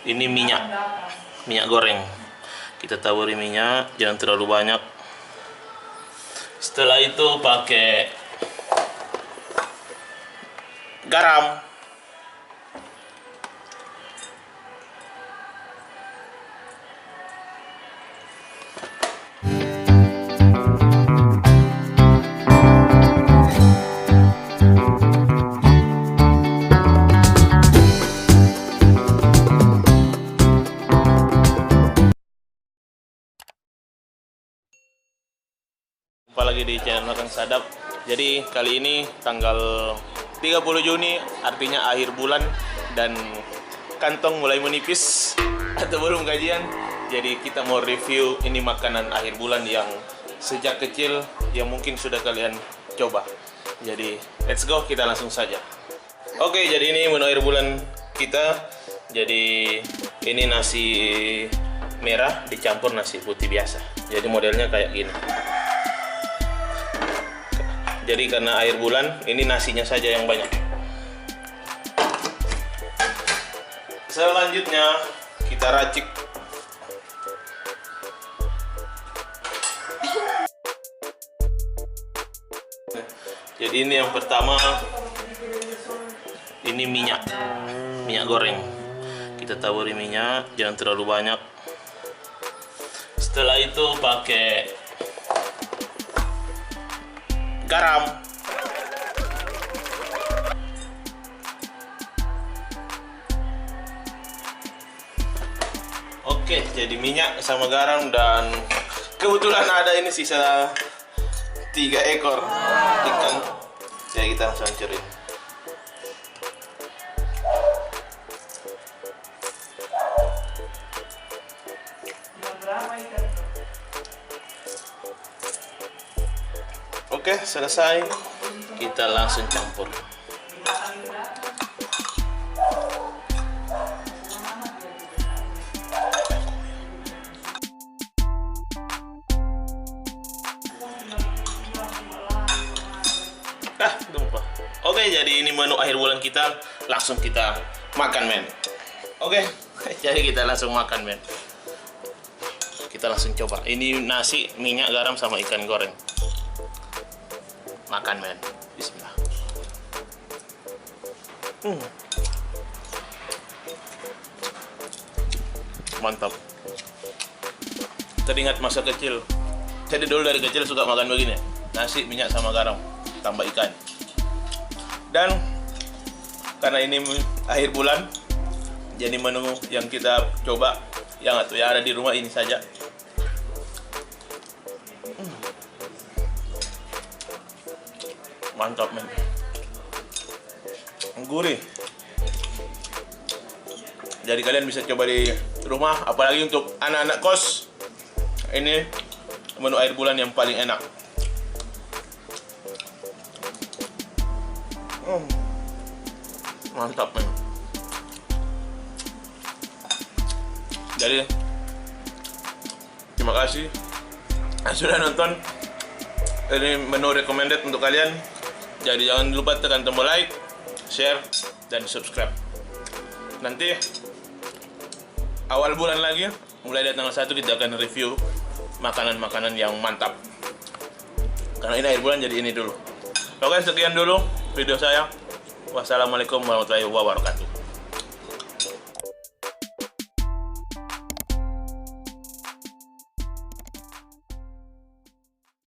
Ini minyak goreng. Kita taburi minyak, jangan terlalu banyak. Setelah itu pakai garam. Jumpa lagi di channel Makan Sadap. Jadi kali ini tanggal 30 Juni, artinya akhir bulan dan kantong mulai menipis atau belum gajian. Jadi kita mau review ini makanan akhir bulan yang sejak kecil yang mungkin sudah kalian coba. Jadi let's go, kita langsung saja. Oke, jadi ini menu akhir bulan kita. Jadi ini nasi merah dicampur nasi putih biasa. Jadi modelnya kayak gini. Jadi karena akhir bulan, ini nasinya saja yang banyak. Selanjutnya kita racik. Jadi ini yang pertama, ini minyak goreng. Kita taburi minyak, jangan terlalu banyak. Setelah itu pakai garam. Oke, jadi minyak sama garam dan kebetulan ada ini sisa 3 ekor ikan. Jadi kita langsung hancurin. Oke, selesai. Kita langsung campur. Tumpah. Oke, jadi ini menu akhir bulan kita. Langsung kita makan, men. Oke, jadi kita langsung makan, men. Kita langsung coba. Ini nasi, minyak, garam, sama ikan goreng. Makan, men. Bismillah. Mantap. Teringat masa kecil. Jadi dulu dari kecil suka makan begini. Nasi, minyak, sama garam. Tambah ikan. Dan karena ini akhir bulan, jadi menu yang kita coba yang ada di rumah ini saja. Mantap, men. Gurih. Jadi kalian bisa coba di rumah, apalagi untuk anak-anak kos. Ini menu akhir bulan yang paling enak. Mantap, men. Jadi terima kasih sudah nonton. Ini menu recommended untuk kalian. Jadi jangan lupa tekan tombol like, share, dan subscribe. Nanti awal bulan lagi, mulai dari tanggal 1 kita akan review makanan-makanan yang mantap. Karena ini akhir bulan, jadi ini dulu. Oke, sekian dulu video saya. Wassalamualaikum warahmatullahi wabarakatuh.